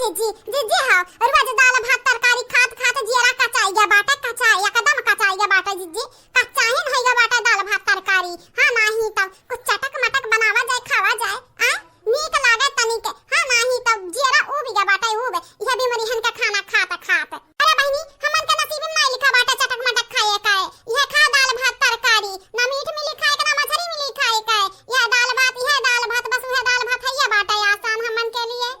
जीजी जीजी हां रोज दाल भात तरकारी खात खात जीरा कचाई गया बाटा कचाई एकदम कचाई गया बाटा जीजी कच्चा ही नहीं गया बाटा दाल भात तरकारी हां नहीं तब कुछ चटक मटक बनावा जाए खावा जाए आ नीक लागे तनिक हां नहीं तब जीरा उब गया बाटा उब यह भी मरिहन का खाना खात खात अरे बहनी हमन के नसीब में नहीं लिखा बाटा चटक मटक खाए का यह खा दाल भात तरकारी ना मीठ में लिखा है ना मछली में लिखा है यह दाल भात बस वह दाल भात है ये बाटा आसान हमन के लिए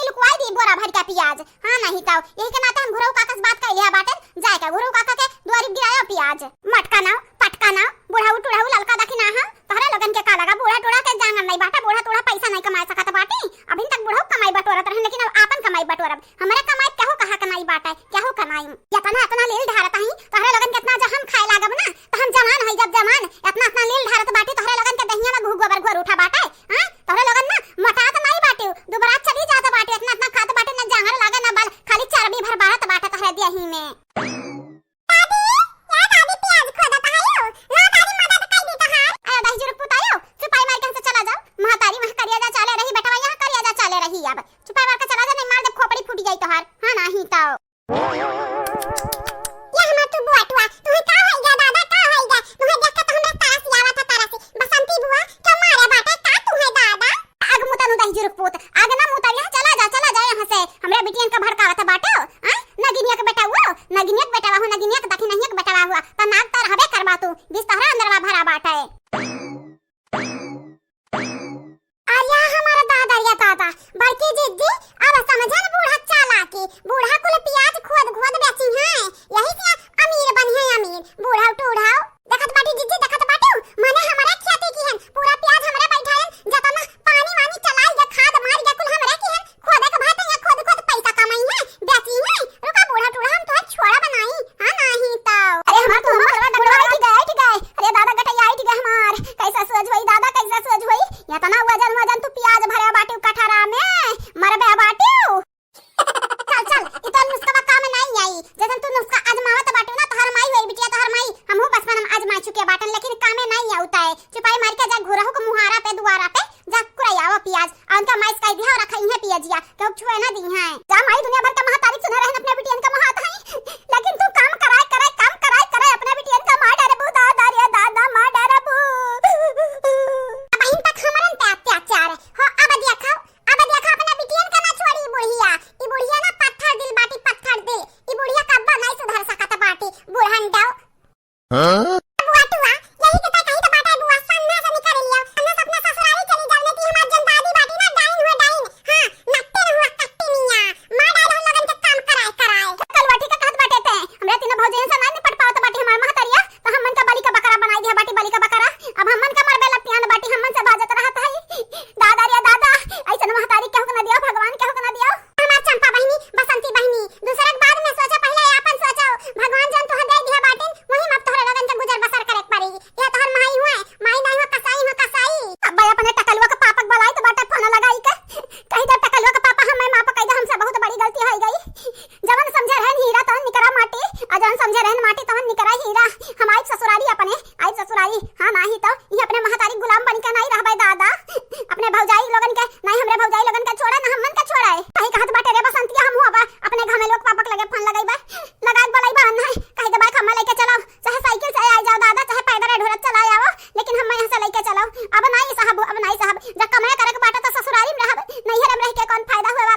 प्याज हां नहीं ताऊ यही के नाते हम घुरऊ काका से बात कर लिया बाटे जाय का घुरऊ काका के द्वारी गिरायो प्याज मटका ना पटका ना बुढ़ाऊ टुढ़ाऊ ललका दखी ना हां तहरा लगन के का लगा बूढ़ा टुढ़ा के जांगन नहीं बाटा बूढ़ा टुढ़ा पैसा नहीं कमा सकत बाटे अभी तक बुढ़ाऊ कमाई बटोरत रहे लेकिन अब आपन कमाई बटोरब हमरे कमाई केहू कहा के नहीं बाटे केहू चलाई इतना इतना लील ढारत हई तोहरे लोगन के इतना जहम खाए लागब ना तो हम जवान हई जब जवान इतना इतना लील ढारत बाटे तोहरे लोगन के दहिया में घू गोबर घोर उठा बाटे हां तोहरे लोगन ना मोटात नहीं बाटे दुबरा चली जात बाटे इतना इतना खात बाटे ना जांगर लागे ना बाल खाली चर्बी भर बात बाटे तोहरे देही में अब नहीं साहब जब कमाए करे के बाटा तो ससुरारी में रहब नैहर में रह के कौन फायदा हुआ